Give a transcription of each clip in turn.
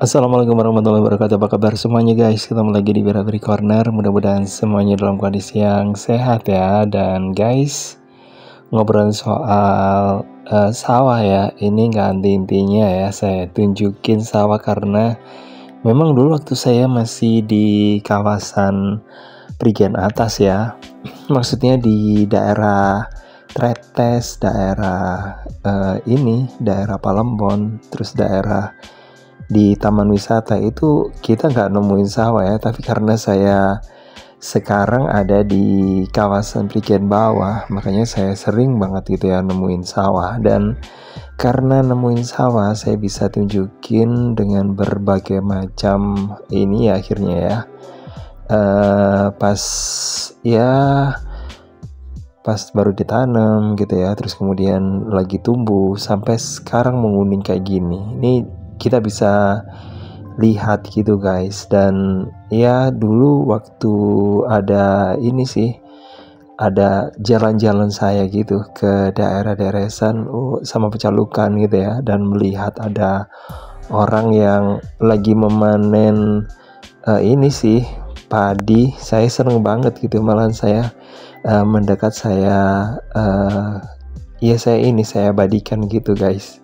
Assalamualaikum warahmatullahi wabarakatuh. Apa kabar semuanya guys? Ketemu lagi di Beraber Corner. Mudah-mudahan semuanya dalam kondisi yang sehat ya. Dan guys, ngobrol soal sawah ya. Ini nggak henti-hentinya ya. Saya tunjukin sawah karena memang dulu waktu saya masih di kawasan Prigen Atas ya. Maksudnya di daerah Tretes, daerah daerah Palembon, terus daerah di taman wisata itu kita nggak nemuin sawah ya, tapi karena saya sekarang ada di kawasan Prigen Bawah, makanya saya sering banget gitu ya nemuin sawah. Dan karena nemuin sawah, saya bisa tunjukin dengan berbagai macam ini ya akhirnya ya. Pas baru ditanam gitu ya, terus kemudian lagi tumbuh sampai sekarang menguning kayak gini. Ini kita bisa lihat gitu guys. Dan ya dulu waktu ada ini sih, ada jalan-jalan saya gitu ke daerah-daerah sama Pecalukan gitu ya, dan melihat ada orang yang lagi memanen ini sih padi. Saya seneng banget gitu, malahan saya mendekat, saya saya abadikan gitu guys.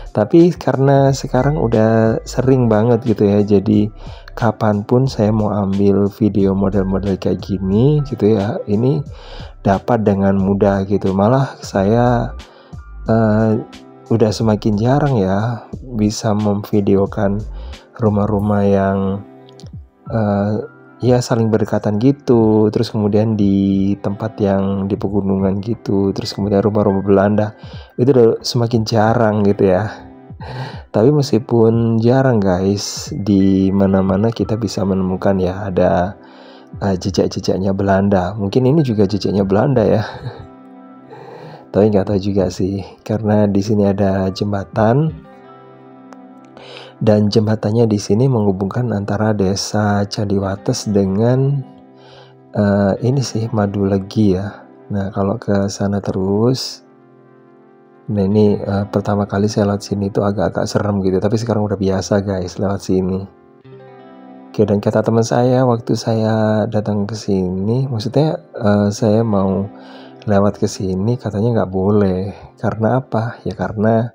Tapi karena sekarang udah sering banget gitu ya, jadi kapanpun saya mau ambil video model-model kayak gini gitu ya, ini dapat dengan mudah gitu. Malah saya udah semakin jarang ya bisa memvideokan rumah-rumah yang saling berdekatan gitu, terus kemudian di tempat yang di pegunungan gitu, terus kemudian rumah-rumah Belanda itu udah semakin jarang gitu ya. Tapi meskipun jarang guys, di mana-mana kita bisa menemukan ya ada jejak-jejaknya Belanda. Mungkin ini juga jejaknya Belanda ya. Tapi nggak tahu juga sih, karena di sini ada jembatan. Dan jembatannya di sini menghubungkan antara desa Candiwates dengan ini sih Madulegi ya. Nah kalau ke sana terus, nah ini pertama kali saya lewat sini itu agak-agak serem gitu, tapi sekarang udah biasa guys lewat sini. Oke, dan kata teman saya waktu saya datang ke sini, maksudnya saya mau lewat ke sini, katanya nggak boleh. Karena apa? Ya karena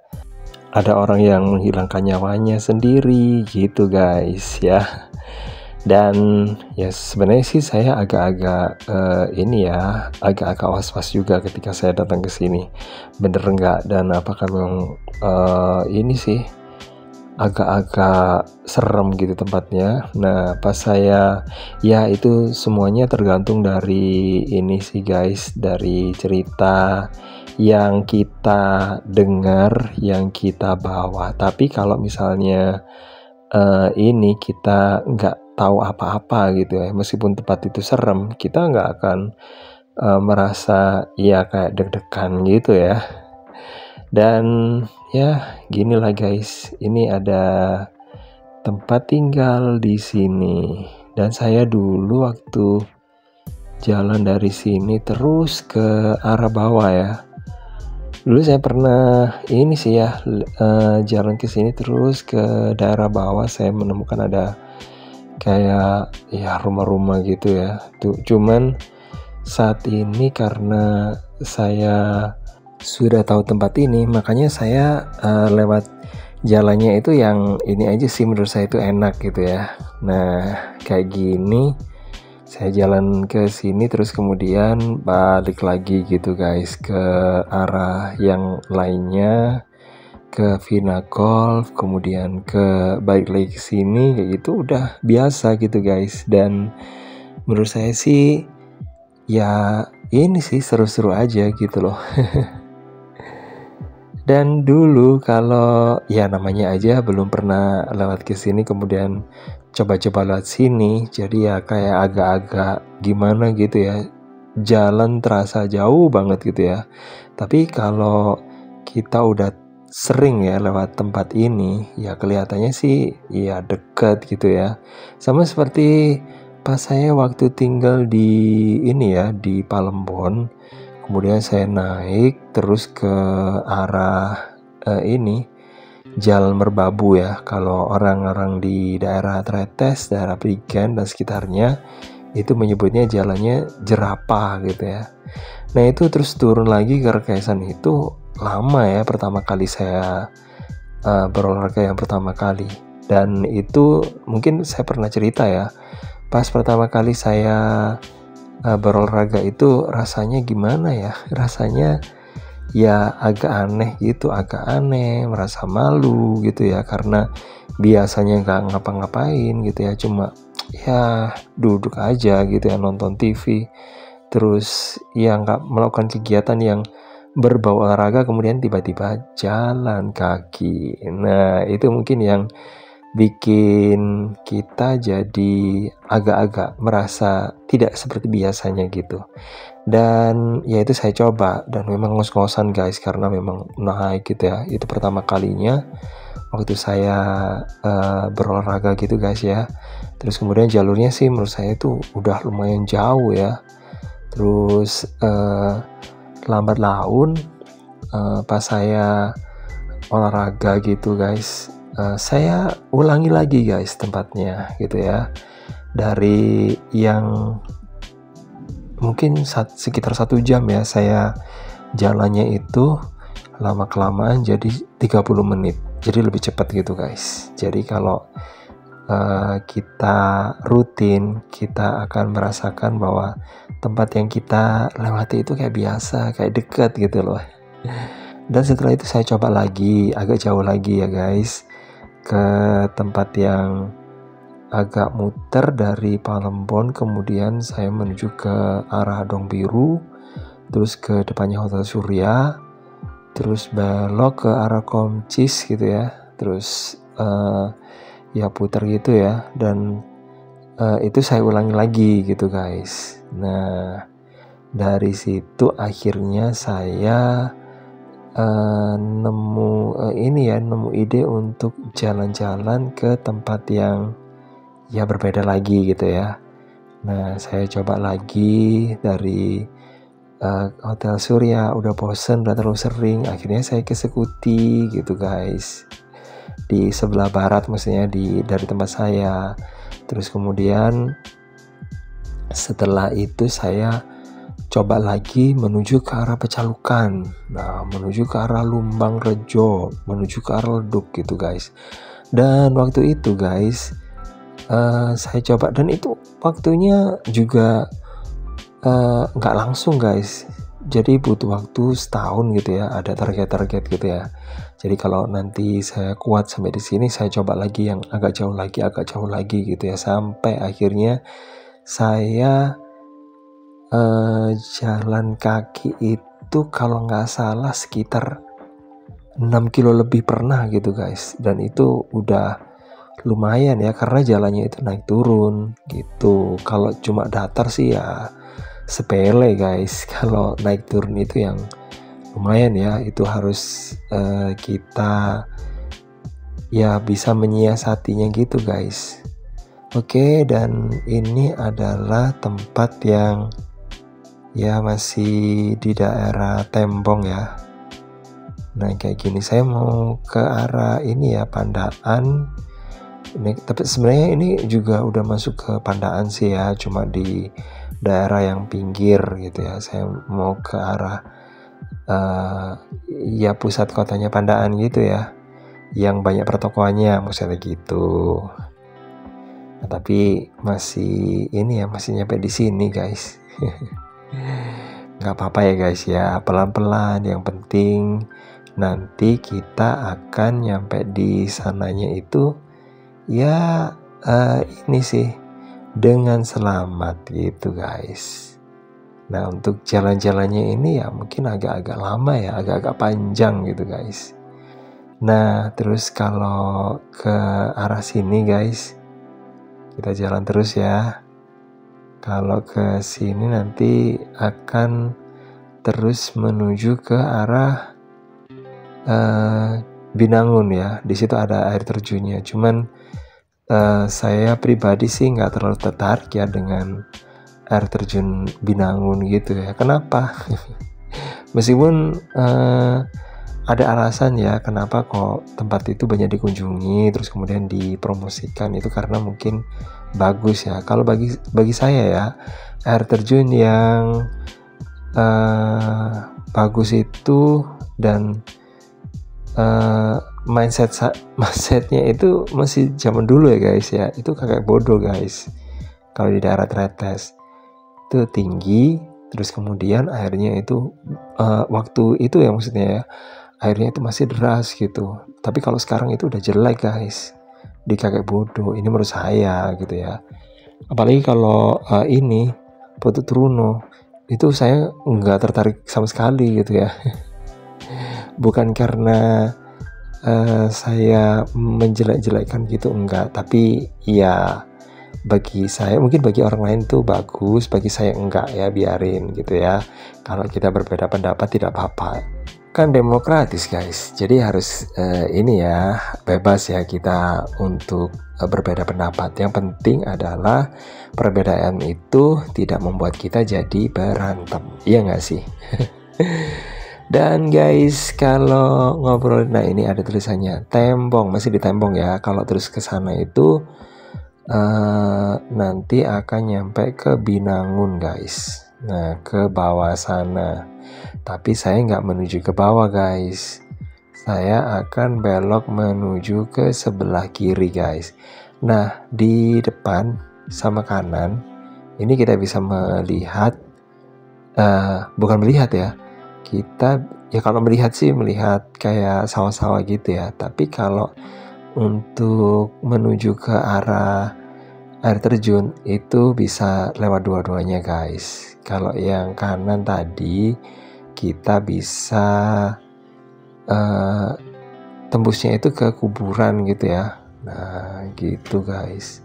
ada orang yang menghilangkan nyawanya sendiri gitu guys ya. Dan ya sebenarnya sih saya agak-agak agak-agak was-was juga ketika saya datang ke sini, bener nggak dan apakah memang ini sih agak-agak serem gitu tempatnya. Nah pas saya itu semuanya tergantung dari ini sih guys, dari cerita yang kita dengar, yang kita bawa. Tapi kalau misalnya ini kita nggak tahu apa-apa gitu ya, meskipun tempat itu serem, kita nggak akan merasa ya kayak deg-degan gitu ya. Dan ya gini lah guys, ini ada tempat tinggal di sini. Dan saya dulu waktu jalan dari sini terus ke arah bawah ya, dulu saya pernah ini sih ya jalan ke sini terus ke daerah bawah, saya menemukan ada kayak ya rumah-rumah gitu ya. Cuman saat ini karena saya sudah tahu tempat ini, makanya saya lewat jalannya itu yang ini aja sih, menurut saya itu enak gitu ya. Nah kayak gini saya jalan ke sini terus kemudian balik lagi gitu guys ke arah yang lainnya, ke Vina Golf, kemudian balik lagi ke sini kayak gitu, udah biasa gitu guys. Dan menurut saya sih ya ini sih seru-seru aja gitu loh. Dan dulu kalau ya namanya aja belum pernah lewat ke sini, kemudian coba-coba lewat sini, jadi ya kayak agak-agak gimana gitu ya, jalan terasa jauh banget gitu ya. Tapi kalau kita udah sering ya lewat tempat ini, ya kelihatannya sih ya deket gitu ya. Sama seperti pas saya waktu tinggal di ini ya, di Palembon, kemudian saya naik terus ke arah Jal Merbabu ya. Kalau orang-orang di daerah Tretes, daerah Prigen dan sekitarnya itu menyebutnya jalannya Jerapah gitu ya. Nah itu terus turun lagi ke Rekaisan itu lama ya, pertama kali saya berolahraga yang pertama kali. Dan itu mungkin saya pernah cerita ya, pas pertama kali saya berolahraga itu rasanya gimana ya, rasanya ya agak aneh gitu, merasa malu gitu ya, karena biasanya nggak ngapa-ngapain gitu ya, cuma ya duduk aja gitu ya, nonton TV, terus ya nggak melakukan kegiatan yang berbau olahraga, kemudian tiba-tiba jalan kaki. Nah itu mungkin yang bikin kita jadi agak-agak merasa tidak seperti biasanya gitu. Dan ya itu saya coba, dan memang ngos-ngosan guys, karena memang naik gitu ya. Itu pertama kalinya waktu saya berolahraga gitu guys ya. Terus kemudian jalurnya sih menurut saya itu udah lumayan jauh ya. Terus lambat laun pas saya olahraga gitu guys, saya ulangi lagi guys tempatnya gitu ya. Dari yang mungkin sekitar 1 jam ya, saya jalannya itu lama-kelamaan jadi 30 menit. Jadi lebih cepat gitu guys. Jadi kalau kita rutin, kita akan merasakan bahwa tempat yang kita lewati itu kayak biasa, kayak dekat gitu loh. Dan setelah itu saya coba lagi, agak jauh lagi ya guys, ke tempat yang agak muter dari Palembon, kemudian saya menuju ke arah Dong Biru, terus ke depannya Hotel Surya, terus belok ke arah Komcis gitu ya, terus ya putar gitu ya, dan itu saya ulangi lagi gitu guys. Nah dari situ akhirnya saya nemu ide untuk jalan-jalan ke tempat yang ya berbeda lagi gitu ya. Nah saya coba lagi dari Hotel Surya, udah bosen, udah terlalu sering, akhirnya saya ke Sekuti gitu guys, di sebelah barat maksudnya, dari tempat saya. Terus kemudian setelah itu saya coba lagi menuju ke arah Pecalukan, nah menuju ke arah Lumbang Rejo, menuju ke arah Leduk gitu guys. Dan waktu itu guys saya coba, dan itu waktunya juga nggak langsung guys, jadi butuh waktu setahun gitu ya, ada target-target gitu ya. Jadi kalau nanti saya kuat sampai di sini, saya coba lagi yang agak jauh lagi gitu ya, sampai akhirnya saya jalan kaki itu kalau nggak salah sekitar 6 kilo lebih pernah gitu guys. Dan itu udah lumayan ya, karena jalannya itu naik turun gitu. Kalau cuma datar sih ya sepele guys. Kalau naik turun itu yang lumayan ya, itu harus kita ya bisa menyiasatinya gitu guys. Oke, dan ini adalah tempat yang ya masih di daerah Tembong ya. Nah kayak gini, saya mau ke arah ini ya, Pandaan. Ini, tapi sebenarnya ini juga udah masuk ke Pandaan sih ya, cuma di daerah yang pinggir gitu ya. Saya mau ke arah ya pusat kotanya Pandaan gitu ya, yang banyak pertokoannya maksudnya gitu. Nah, tapi masih ini ya, masih nyampe di sini guys. Nggak apa-apa ya guys ya, pelan-pelan, yang penting nanti kita akan nyampe di sananya itu ya ini sih dengan selamat gitu guys. Nah untuk jalan-jalannya ini ya mungkin agak-agak lama ya, agak-agak panjang gitu guys. Nah terus kalau ke arah sini guys, kita jalan terus ya. Kalau ke sini nanti akan terus menuju ke arah Binangun ya. Di situ ada air terjunnya. Cuman saya pribadi sih nggak terlalu tertarik ya dengan air terjun Binangun gitu ya. Kenapa? Meskipun ada alasan ya kenapa kok tempat itu banyak dikunjungi terus kemudian dipromosikan, itu karena mungkin bagus ya. Kalau bagi saya ya, air terjun yang bagus itu dan mindsetnya itu masih zaman dulu ya guys ya, itu kakek bodoh guys. Kalau di daerah Tretes itu tinggi, terus kemudian airnya itu waktu itu ya maksudnya ya, airnya itu masih deras gitu. Tapi kalau sekarang itu udah jelek guys, di kakek bodoh ini menurut saya gitu ya. Apalagi kalau ini Putu Truno itu saya nggak tertarik sama sekali gitu ya. Bukan karena saya menjelek-jelekkan gitu, enggak, tapi ya bagi saya, mungkin bagi orang lain tuh bagus, bagi saya enggak ya, biarin gitu ya. Kalau kita berbeda pendapat tidak apa-apa, kan demokratis guys, jadi harus ini ya, bebas ya kita untuk berbeda pendapat. Yang penting adalah perbedaan itu tidak membuat kita jadi berantem, iya nggak sih? Dan guys, kalau ngobrol, nah ini ada tulisannya Tembong, masih di Tembong ya. Kalau terus ke sana itu nanti akan nyampe ke Binangun guys. Nah, ke bawah sana. Tapi saya nggak menuju ke bawah guys. Saya akan belok menuju ke sebelah kiri guys. Nah, di depan sama kanan ini kita bisa melihat, bukan melihat ya, kita ya kalau melihat sih melihat kayak sawah-sawah gitu ya. Tapi kalau untuk menuju ke arah air terjun itu bisa lewat dua-duanya guys. Kalau yang kanan tadi kita bisa tembusnya itu ke kuburan gitu ya. Nah gitu guys.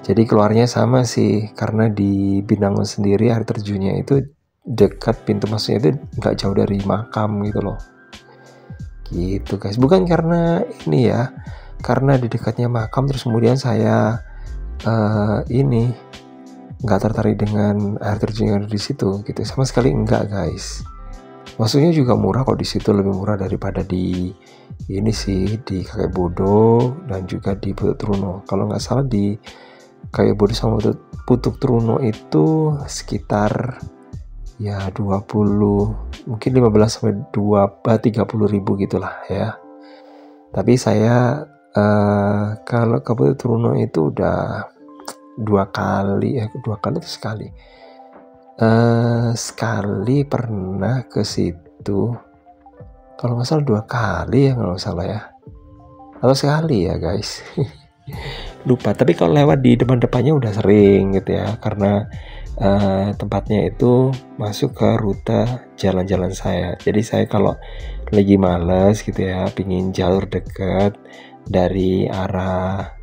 Jadi keluarnya sama sih, karena di Binangun sendiri air terjunnya itu dekat, pintu masuknya itu nggak jauh dari makam gitu loh. Gitu guys. Bukan karena ini ya, karena di dekatnya makam terus kemudian saya ini nggak tertarik dengan air terjun yang ada di situ gitu, sama sekali enggak guys. Maksudnya juga murah kok di situ, lebih murah daripada di ini sih, di Kakek Bodo dan juga di Putuk Truno. Kalau nggak salah di Kakek Bodo sama Putuk Truno itu sekitar ya 20, mungkin 15 sampai 30 ribu gitulah ya. Tapi saya kalau ke Putuk Truno itu udah dua kali atau sekali. Sekali pernah ke situ. Kalau nggak salah 2 kali ya, kalau nggak salah ya. Atau sekali ya guys. Lupa. Tapi kalau lewat di depan-depannya udah sering gitu ya. Karena tempatnya itu masuk ke rute jalan-jalan saya. Jadi saya kalau lagi males gitu ya, pingin jalur dekat dari arah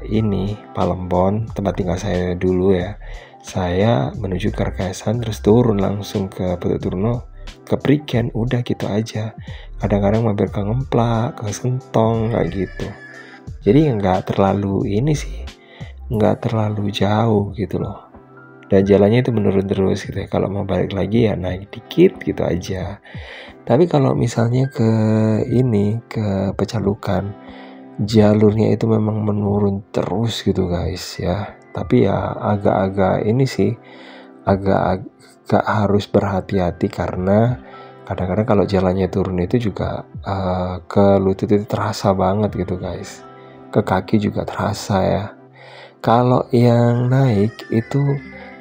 ini Palembon, tempat tinggal saya dulu ya, saya menuju ke Rekasan terus turun langsung ke Putuk Truno, ke Prigen, udah gitu aja. Kadang-kadang mampir ke Ngemplak, ke Sentong kayak gitu. Jadi nggak terlalu ini sih, nggak terlalu jauh gitu loh. Dan jalannya itu menurun terus gitu ya. Kalau mau balik lagi ya naik dikit gitu aja. Tapi kalau misalnya ke ini, ke Pecalukan, jalurnya itu memang menurun terus gitu guys ya. Tapi ya agak-agak ini sih, agak harus berhati-hati, karena kadang-kadang kalau jalannya turun itu juga ke lutut itu terasa banget gitu guys. Ke kaki juga terasa ya. Kalau yang naik itu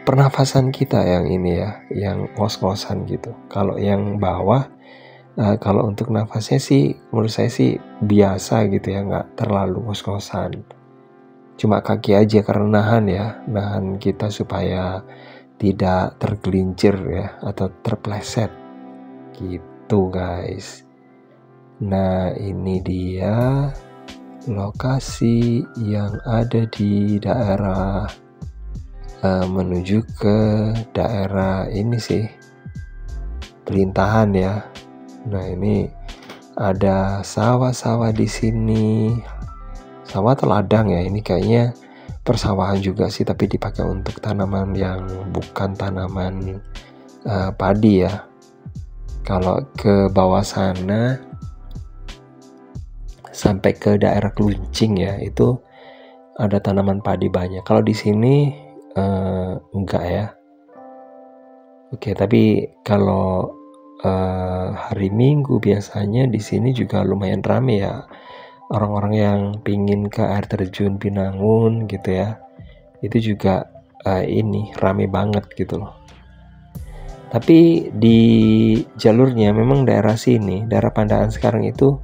pernafasan kita yang ini ya, yang ngos-ngosan gitu. Kalau yang bawah, kalau untuk nafasnya sih menurut saya sih biasa gitu ya, nggak terlalu ngos-ngosan. Cuma kaki aja karena nahan kita supaya tidak tergelincir ya atau terpleset gitu guys. Nah ini dia lokasi yang ada di daerah menuju ke daerah ini sih, perintahan ya. Nah ini ada sawah-sawah di sini, sawah atau ladang ya, ini kayaknya persawahan juga sih, tapi dipakai untuk tanaman yang bukan tanaman padi ya. Kalau ke bawah sana sampai ke daerah Kluncing ya, itu ada tanaman padi banyak. Kalau di sini enggak ya. Oke, tapi kalau hari Minggu biasanya di sini juga lumayan rame ya. Orang-orang yang pingin ke air terjun Binangun gitu ya. Itu juga ini rame banget gitu loh. Tapi di jalurnya memang daerah sini, daerah Pandaan sekarang itu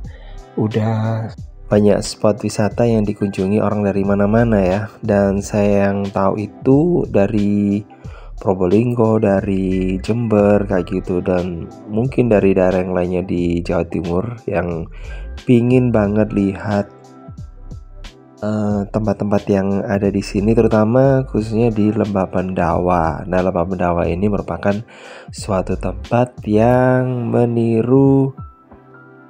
udah banyak spot wisata yang dikunjungi orang dari mana-mana ya. Dan saya yang tahu itu dari Probolinggo, dari Jember kayak gitu, dan mungkin dari daerah yang lainnya di Jawa Timur yang pingin banget lihat tempat-tempat yang ada di sini, terutama khususnya di Lembah Pendawa. Nah, Lembah Pendawa ini merupakan suatu tempat yang meniru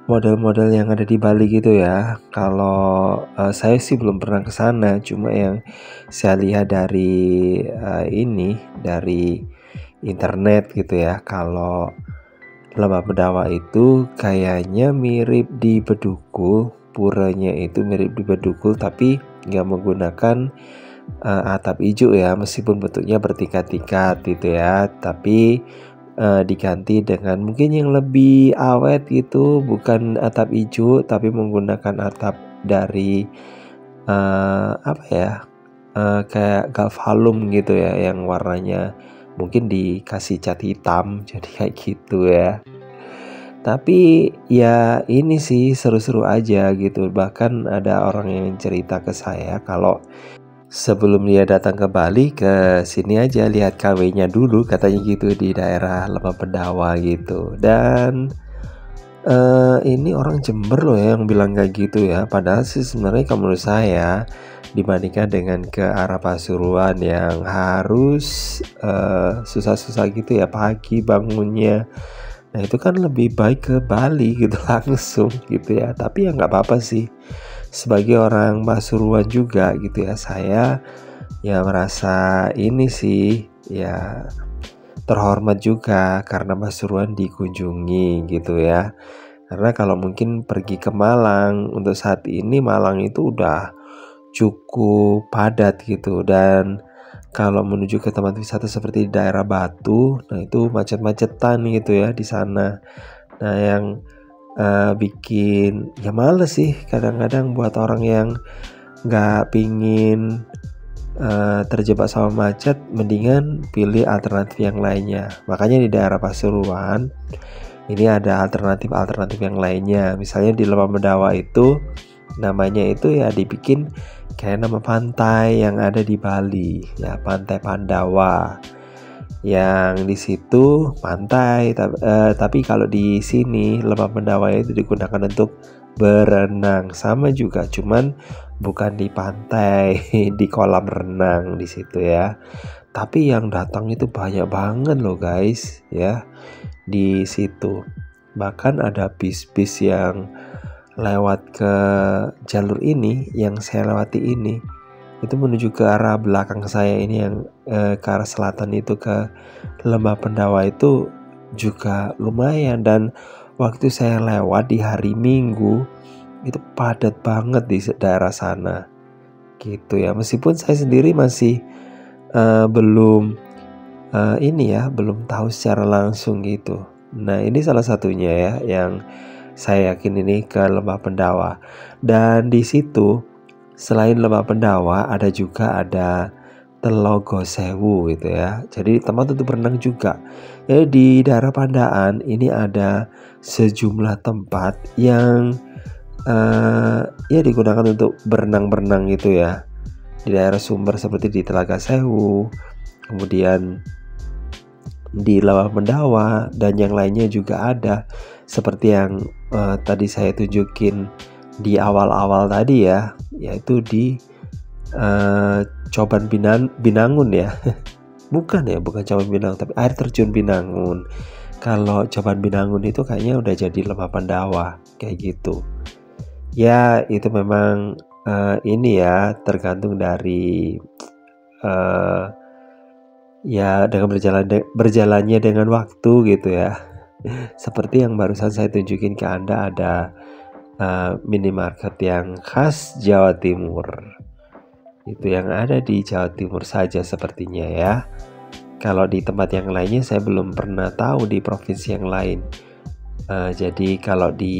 model-model yang ada di Bali gitu ya. Kalau saya sih belum pernah ke sana, cuma yang saya lihat dari dari internet gitu ya. Kalau Lembah Pendawa itu kayaknya mirip di Bedugul, puranya itu mirip di Bedugul, tapi nggak menggunakan atap hijau ya, meskipun bentuknya bertingkat-tingkat gitu ya, tapi diganti dengan mungkin yang lebih awet gitu, bukan atap hijau tapi menggunakan atap dari kayak galvalum gitu ya, yang warnanya mungkin dikasih cat hitam jadi kayak gitu ya. Tapi ya ini sih seru-seru aja gitu. Bahkan ada orang yang cerita ke saya kalau sebelum dia datang ke Bali, ke sini aja lihat KW-nya dulu katanya gitu di daerah Lembah Pendawa gitu. Dan ini orang Jember loh ya yang bilang kayak gitu ya. Padahal sih sebenarnya kalau menurut saya dibandingkan dengan ke arah Pasuruan yang harus susah-susah gitu ya pagi bangunnya. Nah itu kan lebih baik ke Bali gitu langsung gitu ya. Tapi ya nggak apa-apa sih. Sebagai orang Pasuruan juga gitu ya, saya ya merasa ini sih ya terhormat juga karena Pasuruan dikunjungi gitu ya. Karena kalau mungkin pergi ke Malang, untuk saat ini Malang itu udah cukup padat gitu, dan kalau menuju ke tempat wisata seperti di daerah Batu, nah itu macet-macetan gitu ya di sana. Nah yang bikin ya males sih kadang-kadang buat orang yang nggak pingin terjebak sama macet, mendingan pilih alternatif yang lainnya. Makanya di daerah Pasuruan ini ada alternatif yang lainnya. Misalnya di Lembah Mendawa itu namanya itu ya dibikin kayak nama pantai yang ada di Bali ya, Pantai Pandawa. Yang di situ pantai, tapi kalau di sini Lembah Pendawa itu digunakan untuk berenang sama juga, cuman bukan di pantai, di kolam renang di situ ya. Tapi yang datang itu banyak banget loh guys ya di situ. Bahkan ada bis-bis yang lewat ke jalur ini yang saya lewati ini, itu menuju ke arah belakang saya ini yang ke arah selatan itu ke Lembah Pendawa itu juga lumayan. Dan waktu saya lewat di hari Minggu itu padat banget di daerah sana gitu ya. Meskipun saya sendiri masih belum belum tahu secara langsung gitu. Nah ini salah satunya ya yang saya yakin ini ke Lembah Pendawa. Dan di situ selain Lembah Pendawa ada Telogo Sewu gitu ya. Jadi tempat untuk berenang juga. Jadi di daerah Pandaan ini ada sejumlah tempat yang ya digunakan untuk berenang-berenang gitu ya. Di daerah sumber seperti di Telaga Sewu, kemudian di Lembah Pendawa, dan yang lainnya juga ada. Seperti yang tadi saya tunjukin di awal-awal tadi ya, yaitu di Coban Binangun ya. bukan Coban Binangun, tapi air terjun Binangun. Kalau Coban Binangun itu kayaknya udah jadi Lembah Pendawa kayak gitu ya. Itu memang ini ya tergantung dari ya dengan berjalannya dengan waktu gitu ya. Seperti yang barusan saya tunjukin ke Anda, ada minimarket yang khas Jawa Timur. Itu yang ada di Jawa Timur saja sepertinya ya. Kalau di tempat yang lainnya saya belum pernah tahu di provinsi yang lain. Jadi kalau di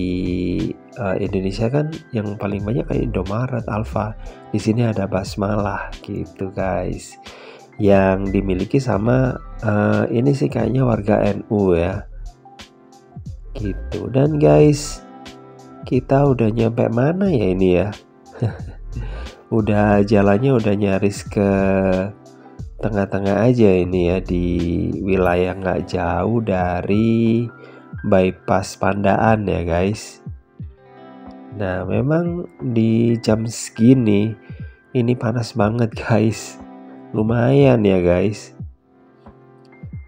Indonesia kan yang paling banyak kayak Indomaret, Alfa. Di sini ada Basmalah gitu guys. Yang dimiliki sama ini sih kayaknya warga NU ya. Gitu. Dan guys, kita udah nyampe mana ya ini ya? Udah jalannya udah nyaris ke tengah-tengah aja ini ya, di wilayah nggak jauh dari bypass Pandaan ya guys. Nah memang di jam segini ini panas banget guys, lumayan ya guys.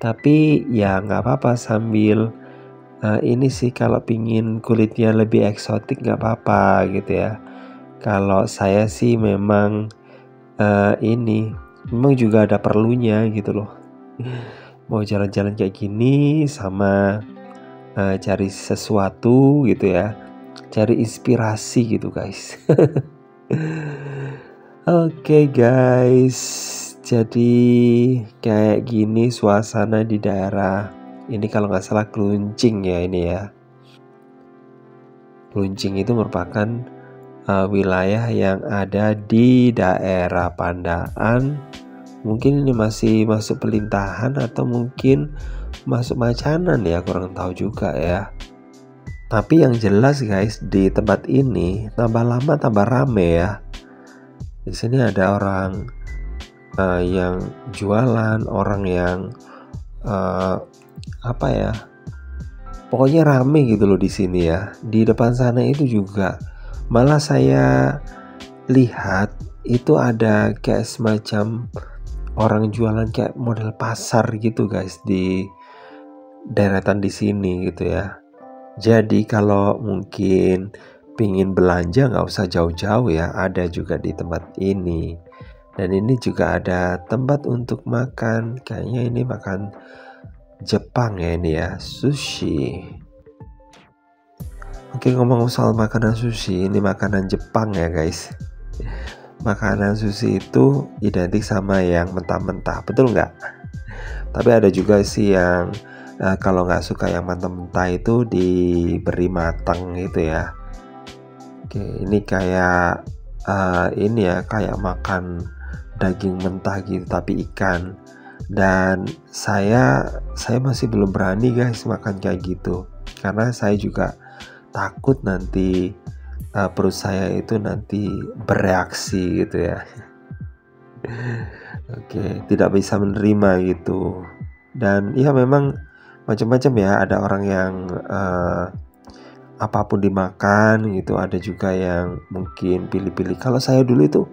Tapi ya nggak apa-apa, sambil ini sih kalau pingin kulitnya lebih eksotik nggak apa-apa gitu ya. Kalau saya sih memang ini memang juga ada perlunya gitu loh. Mau jalan-jalan kayak gini sama cari sesuatu gitu ya, cari inspirasi gitu guys. Oke guys, jadi kayak gini suasana di daerah ini, kalau nggak salah Kluncing ya ini ya. Kluncing itu merupakan wilayah yang ada di daerah Pandaan. Mungkin ini masih masuk pelintahan atau mungkin masuk Macanan ya, kurang tahu juga ya. Tapi yang jelas guys, di tempat ini tambah lama tambah rame ya. Di sini ada orang yang jualan, orang yang apa ya, pokoknya rame gitu loh di sini ya. Di depan sana itu juga malah saya lihat itu ada kayak semacam orang jualan kayak model pasar gitu guys di deretan di sini gitu ya. Jadi kalau mungkin pingin belanja nggak usah jauh-jauh ya, ada juga di tempat ini. Dan ini juga ada tempat untuk makan, kayaknya ini makan Jepang ya ini ya, sushi. Oke, ngomong soal makanan sushi, ini makanan Jepang ya guys. Makanan sushi itu identik sama yang mentah-mentah, betul nggak? Tapi ada juga sih yang kalau nggak suka yang mentah-mentah itu diberi matang gitu ya. Oke, ini kayak ini ya, kayak makan daging mentah gitu tapi ikan. Dan saya masih belum berani guys makan kayak gitu, karena saya juga takut nanti perut saya itu nanti bereaksi gitu ya. Oke, tidak bisa menerima gitu. Dan ya memang macam-macam ya, ada orang yang apapun dimakan gitu, ada juga yang mungkin pilih-pilih. Kalau saya dulu itu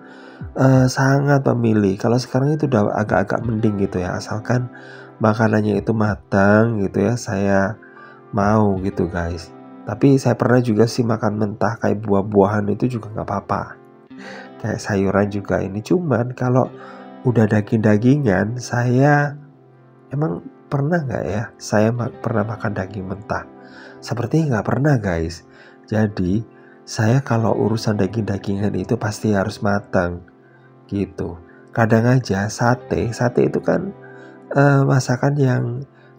sangat memilih. Kalau sekarang itu udah agak-agak mending gitu ya, asalkan makanannya itu matang gitu ya, saya mau gitu guys. Tapi saya pernah juga sih makan mentah kayak buah-buahan, itu juga nggak apa-apa. Kayak sayuran juga ini. Cuman kalau udah daging-dagingan, saya emang pernah nggak ya saya pernah makan daging mentah? Sepertinya nggak pernah guys. Jadi saya kalau urusan daging-dagingan itu pasti harus matang gitu. Kadang aja sate itu kan masakan yang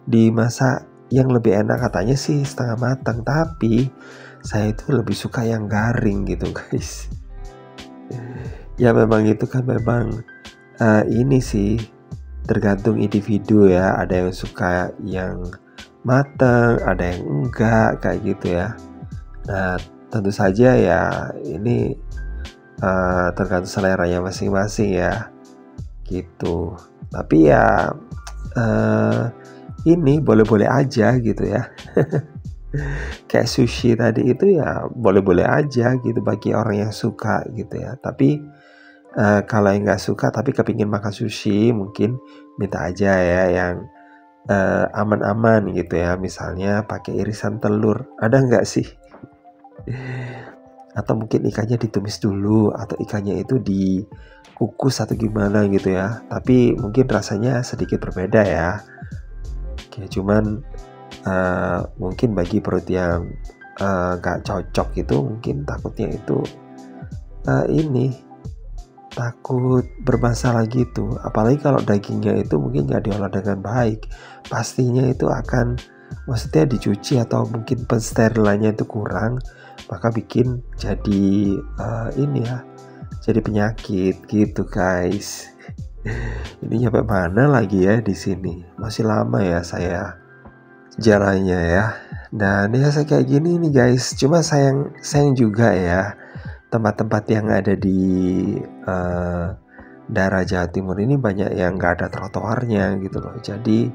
dimasak yang lebih enak katanya sih setengah matang, tapi saya itu lebih suka yang garing gitu guys. Ya memang itu kan memang ini sih tergantung individu ya, ada yang suka yang matang, ada yang enggak kayak gitu ya. Nah tentu saja ya ini tergantung seleranya masing-masing ya gitu. Tapi ya ini boleh-boleh aja gitu ya. Kayak sushi tadi itu ya boleh-boleh aja gitu bagi orang yang suka gitu ya. Tapi kalau yang nggak suka tapi kepingin makan sushi, mungkin minta aja ya yang aman-aman gitu ya. Misalnya pakai irisan telur, ada nggak sih? Atau mungkin ikannya ditumis dulu, atau ikannya itu dikukus atau gimana gitu ya. Tapi mungkin rasanya sedikit berbeda ya. Oke, cuman mungkin bagi perut yang gak cocok itu mungkin takutnya itu ini takut bermasalah gitu. Apalagi kalau dagingnya itu mungkin gak diolah dengan baik, pastinya itu akan, maksudnya dicuci atau mungkin pensterilannya itu kurang, maka bikin jadi ini ya, jadi penyakit gitu guys. Ini nyampe mana lagi ya di sini? Masih lama ya saya jalannya ya. Dan ya saya kayak gini nih guys. Cuma sayang juga ya, tempat-tempat yang ada di daerah Jawa Timur ini banyak yang nggak ada trotoarnya gitu loh. Jadi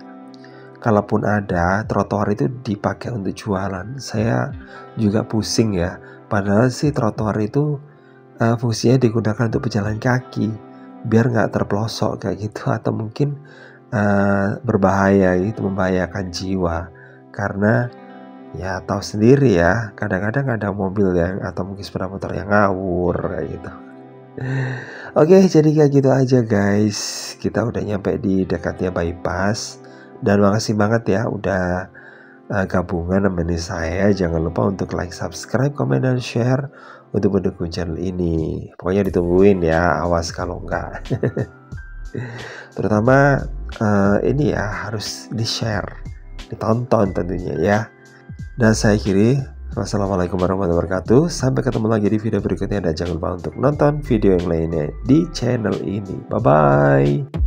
kalaupun ada trotoar itu dipakai untuk jualan, saya juga pusing ya. Padahal sih trotoar itu fungsinya digunakan untuk pejalan kaki, biar nggak terpelosok kayak gitu, atau mungkin berbahaya gitu, membahayakan jiwa. Karena ya tahu sendiri ya, kadang-kadang ada mobil yang atau mungkin sepeda motor yang ngawur kayak gitu. Oke, jadi kayak gitu aja guys. Kita udah nyampe di dekatnya bypass. Dan makasih banget ya udah gabungan nemenin saya. Jangan lupa untuk like, subscribe, komen, dan share untuk mendukung channel ini. Pokoknya ditungguin ya, awas kalau enggak. Terutama ini ya harus di-share, ditonton tentunya ya. Dan saya akhiri, wassalamualaikum warahmatullahi wabarakatuh. Sampai ketemu lagi di video berikutnya, dan jangan lupa untuk nonton video yang lainnya di channel ini. Bye bye.